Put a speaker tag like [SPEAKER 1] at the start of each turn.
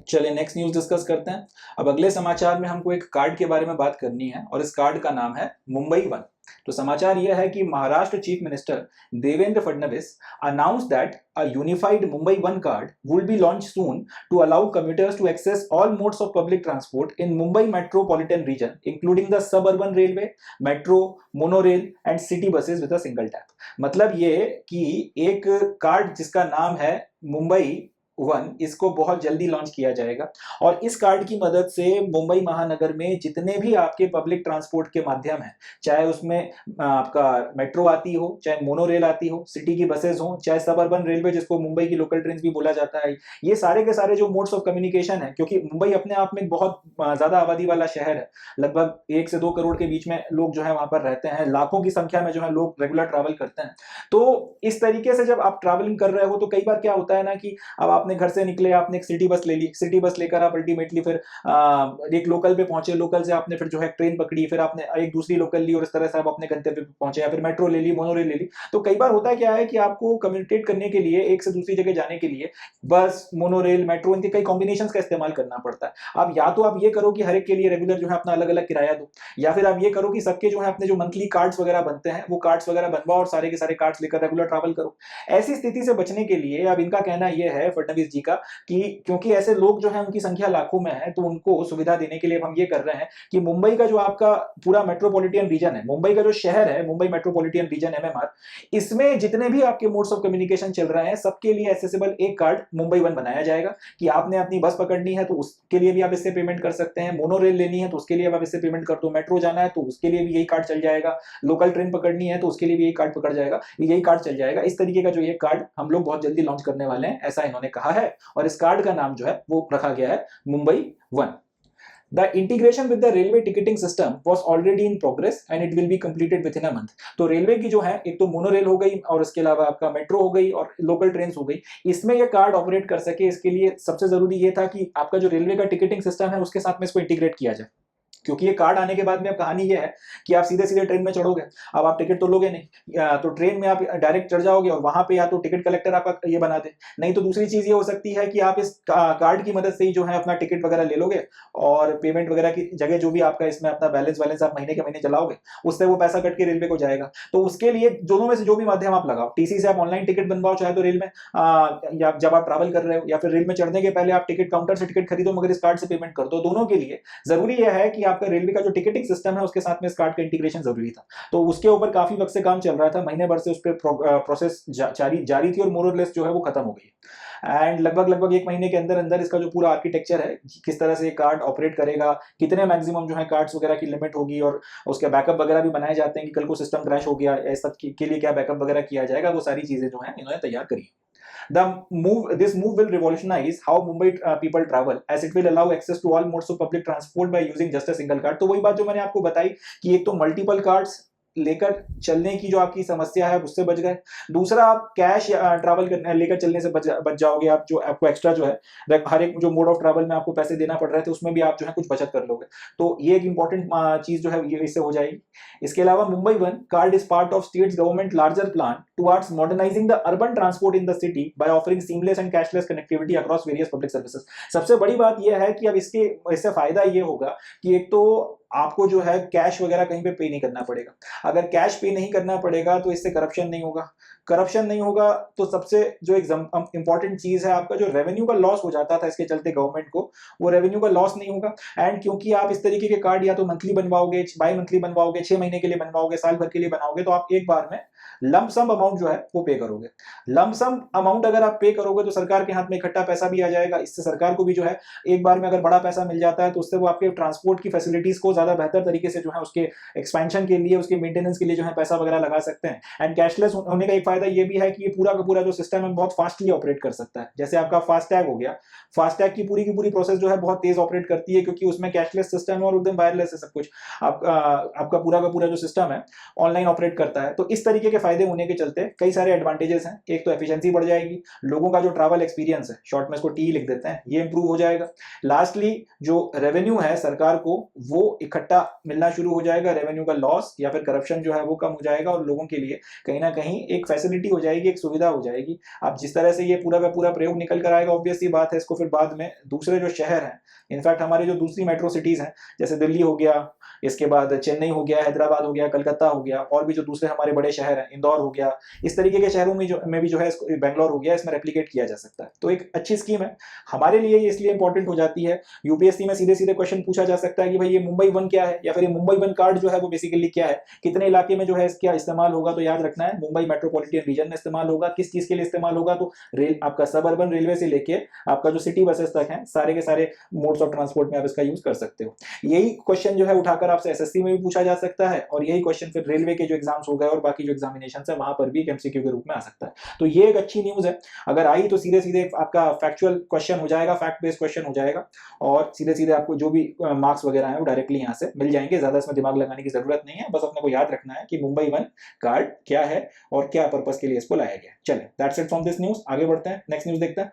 [SPEAKER 1] चलिए next news discuss करते हैं। अब अगले समाचार में हमको एक कार्ड के बारे में बात करनी है और इस कार्ड का नाम है मुंबई वन। तो समाचार यह है कि Maharashtra chief minister Devendra Fadnavis announce that a unified Mumbai One card will be launched soon to allow commuters to access all modes of public transport in Mumbai metropolitan region, including the suburban railway, metro, monorail and city buses with a single tap। मतलब ये कि एक card जिसका नाम है Mumbai one, इसको बहुत जल्दी लॉन्च किया जाएगा और इस कार्ड की मदद से मुंबई महानगर में जितने भी आपके पब्लिक ट्रांसपोर्ट के माध्यम हैं, चाहे उसमें आपका मेट्रो आती हो, चाहे मोनोरेल आती हो, सिटी की बसेस हो, चाहे सब अर्बन रेलवे जिसको मुंबई की लोकल ट्रेन भी बोला जाता है, ये सारे के सारे जो मोड्स ऑफ कम्युनिकेशन है, क्योंकि मुंबई अपने आप में बहुत ज्यादा आबादी वाला शहर है, लगभग 1 से 2 करोड़ के बीच में लोग जो है वहां पर रहते हैं, लाखों की संख्या में जो है लोग रेगुलर ट्रैवल करते हैं। तो इस तरीके से जब आप ट्रैवलिंग कर रहे हो तो कई बार क्या होता है ना कि अब आपने घर से निकले, आपने एक सिटी बस ले ली, सिटी बस लेकर आप अल्टीमेटली फिर एक लोकल पे पहुंचे, लोकल से आपने फिर जो है ट्रेन पकड़ी, फिर आपने एक दूसरी लोकल ली और इस तरह से आप अपने गंतव्य पे पहुंचे, या फिर मेट्रो ले ली, मोनोरेल ले ली। तो कई बार होता है क्या है कि आपको कम्युनिकेट करने के लिए, एक से दूसरी जगह जाने के लिए बस, मोनोरेल, मेट्रो, इनके कई कॉम्बिनेशन का इस्तेमाल करना पड़ता है। अब या तो आप ये करो कि हर एक के लिए रेगुलर जो है अपना अलग अलग किराया दो, या फिर आप ये करो कि सबके जो है अपने जो मंथली कार्ड्स वगैरह बनते हैं वो कार्ड्स वगैरह बनवाओ और सारे के सारे कार्ड्स लेकर रेगुलर ट्रैवल करो। ऐसी स्थिति से बचने के लिए अब इनका कहना यह है फडणवीस जी का कि क्योंकि ऐसे लोग जो है उनकी संख्या लाखों में है, तो उनको सुविधा देने के लिए हम ये कर रहे हैं कि मुंबई का जो आपका पूरा मेट्रोपॉलिटन रीजन है, मुंबई का जो शहर है, मुंबई मेट्रोपॉलिटन रीजन एमएमआर, इसमें जितने भी आपके मोड्स ऑफ कम्युनिकेशन चल रहे हैं सबके लिए एक्सेसिबल एक कार्ड मुंबई वन बनाया जाएगा कि आपने अपनी बस पकड़नी है तो उसके लिए भी आप इससे पेमेंट कर सकते हैं, मोनोरेल लेनी है तो उसके लिए आप इससे पेमेंट कर दो, मेट्रो जाना है तो उसके लिए भी यही कार्ड चल जाएगा, लोकल ट्रेन पकड़नी है तो उसके लिए भी यही कार्ड पकड़ जाएगा, यही कार्ड चल जाएगा। इस तरीके का जो ये कार्ड हम लोग बहुत जल्दी लॉन्च करने वाले हैं, ऐसा इन्होंने कहा है और इस कार्ड का नाम जो है वो रखा गया है Mumbai one. The integration with the railway ticketing system was already in progress and it will be completed within a month। तो रेलवे की जो है एक तो मोनोरेल हो गई और इसके अलावा आपका मेट्रो हो गई और लोकल ट्रेन हो गई, इसमें ये कार्ड ऑपरेट कर सके, इसके लिए सबसे जरूरी ये था कि आपका जो रेलवे का टिकटिंग सिस्टम है उसके साथ में इसको इंटीग्रेट किया जाए। क्योंकि ये कार्ड आने के बाद में अब कहानी ये है कि आप सीधे सीधे ट्रेन में चढ़ोगे, अब आप टिकट तो लोगे नहीं, तो ट्रेन में आप डायरेक्ट चढ़ जाओगे और वहां पे या तो टिकट कलेक्टर आपका ये बना दे, नहीं तो दूसरी चीज ये हो सकती है कि आप इस कार्ड की मदद से ही जो है अपना टिकट वगैरह ले लोगे और पेमेंट वगैरह की जगह जो भी आपका इसमें अपना बैलेंस आप महीने के महीने चलाओगे, उससे वो पैसा कट के रेलवे को जाएगा। तो उसके लिए दोनों में से जो भी माध्यम आप लगाओ, टीसी से आप ऑनलाइन टिकट बनवाओ, चाहे तो रेल में या जब आप ट्रैवल कर रहे हो, या फिर रेल में चढ़ने के पहले आप टिकट काउंटर से टिकट खरीदो मगर इस कार्ड से पेमेंट कर दो, दोनों के लिए जरूरी यह है कि आपका रेलवे का जो टिकटिंग सिस्टम है उसके साथ में इस कार्ड का इंटीग्रेशन जरूरी था। तो उसके ऊपर काफी वक्त से काम चल रहा था, महीने भर से उस पर प्रोसेस जारी थी और मोर और लेस जो है वो खत्म हो गई एंड लगभग 1 महीने के अंदर अंदर इसका जो पूरा आर्किटेक्चर है, किस तरह से कार्ड ऑपरेट करेगा, कितने मैक्सिमम जो है कार्ड्स वगैरह की लिमिट होगी और उसके बैकअप वगैरह भी बनाए जाते हैं कि कल को सिस्टम क्रैश हो गया ऐसा के लिए क्या बैकअप वगैरह किया जाएगा, वो सारी चीजें जो है इन्होंने तैयार करी। This move will revolutionize how Mumbai people travel, as it will allow access to all modes of public transport by using just a single card। तो वही बात जो मैंने आपको बताई कि एक तो मल्टीपल कार्ड्स लेकर चलने की जो आपकी समस्या है उससे बच गए, दूसरा आप कैश ट्रैवल करने लेकर चलने से बच जाओगे, आप जो आपको एक्स्ट्रा जो है हर एक जो मोड ऑफ ट्रैवल में आपको पैसे देना पड़ रहे थे उसमें भी आप जो है कुछ बचत कर लोगे, तो ये एक इंपॉर्टेंट चीज जो है ये इससे हो जाएगी। इसके अलावा Mumbai one card is part of states government larger plan towards modernising the urban transport in the city by offering seamless and cashless connectivity across various public services. सबसे बड़ी बात यह है कि अब इससे फायदा ये होगा कि एक तो आपको जो है कैश वगैरह कहीं पे नहीं करना पड़ेगा, अगर कैश पे नहीं करना पड़ेगा तो इससे करप्शन नहीं होगा, तो सबसे जो एक इंपॉर्टेंट चीज है, आपका जो रेवेन्यू का लॉस हो जाता था इसके चलते गवर्नमेंट को, वो रेवेन्यू का लॉस नहीं होगा। एंड क्योंकि आप इस तरीके के कार्ड या तो मंथली बनवाओगे, बाई मंथली बनवाओगे, 6 महीने के लिए बनवाओगे, साल भर के लिए बनाओगे, तो आप एक बार में लमसम अमाउंट जो है वो पे करोगे। लमसम अमाउंट अगर आप पे करोगे तो सरकार के हाथ में इकट्ठा पैसा भी आ जाएगा, इससे सरकार को भी जो है एक बार में अगर बड़ा पैसा मिल जाता है तो उससे वो आपके ट्रांसपोर्ट की फैसिलिटीज को ज्यादा बेहतर तरीके से जो है उसके एक्सपेंशन के लिए, उसके मेंटेनेंस के लिए जो है पैसा वगैरह लगा सकते हैं। एंड कैशलेस होने का एक फायदा ये भी है कि ये पूरा का पूरा जो सिस्टम है बहुत फास्टली ऑपरेट कर सकता है। जैसे आपका फास्टैग हो गया, फास्टैग की पूरी प्रोसेस जो है बहुत तेज ऑपरेट करती है क्योंकि उसमें कैशलेस सिस्टम है और एकदम वायरलेस है सब कुछ, आपका पूरा का पूरा जो सिस्टम है ऑनलाइन ऑपरेट करता है। तो इस तरीके तरीके के फायदे होने के चलते कई सारे एडवांटेजेस हैं। एक तो एफिशिएंसी बढ़ जाएगी, लोगों का जो ट्रैवल एक्सपीरियंस है, शॉर्ट में इसको टी लिख देते हैं, ये इंप्रूव हो जाएगा। लास्टली जो रेवेन्यू है सरकार को वो इकट्ठा मिलना शुरू हो जाएगा, रेवेन्यू का लॉस या फिर करप्शन जो है वो कम हो जाएगा और लोगों के लिए कहीं ना कहीं एक फैसिलिटी हो जाएगी, एक सुविधा हो जाएगी। अब जिस तरह से ये पूरा का पूरा प्रयोग निकल कर आएगा, ऑब्वियस सी बात है इसको फिर बाद में दूसरे जो शहर हैं, इनफैक्ट हमारे जो दूसरी मेट्रो सिटीज हैं जैसे दिल्ली हो गया, इसके बाद चेन्नई हो गया, हैदराबाद हो गया, कलकत्ता हो गया, और भी जो दूसरे हमारे बड़े शहर हैं, इंदौर हो गया, इस तरीके के शहरों में भी जो है बेंगलोर हो गया, इसमें रेप्लिकेट किया जा सकता है। तो एक अच्छी स्कीम है हमारे लिए, ये इसलिए इंपॉर्टेंट हो जाती है। यूपीएससी में सीधे सीधे क्वेश्चन पूछा जा सकता है कि भाई ये मुंबई वन क्या है, या फिर ये मुंबई वन कार्ड जो है वो बेसिकली क्या है, कितने इलाके में जो है इसका इस्तेमाल होगा। तो याद रखना है मुंबई मेट्रोपॉलिटन रीजन में इस्तेमाल होगा। किस चीज के लिए इस्तेमाल होगा, तो रेल, आपका सब अर्बन रेलवे से लेके आपका जो सिटी बसेस तक है, सारे के सारे मोड्स ऑफ ट्रांसपोर्ट में आप इसका यूज कर सकते हो। यही क्वेश्चन जो है उठाकर आपसे एसएससी में भी पूछा जा सकता है, और यही क्वेश्चन फिर रेलवे के जो एग्जाम्स हो गए और बाकी जो एग्जामिनेशन है वहां पर भी एमसीक्यू के रूप में आ सकता है। तो ये एक अच्छी न्यूज है, अगर आई तो सीधे सीधे आपका फैक्चुअल क्वेश्चन हो जाएगा, फैक्ट बेस्ड क्वेश्चन हो जाएगा, और सीधे सीधे आपको जो भी मार्क्स वगैरह है वो डायरेक्टली यहाँ से मिल जाएंगे। ज्यादा इसमें दिमाग लगाने की जरूरत नहीं है, बस अपने को याद रखना है कि मुंबई वन कार्ड क्या है और क्या पर्पस के लिए इसको लाया गया। चले, that's it from this news. आगे बढ़ते हैं, नेक्स्ट न्यूज देखते हैं।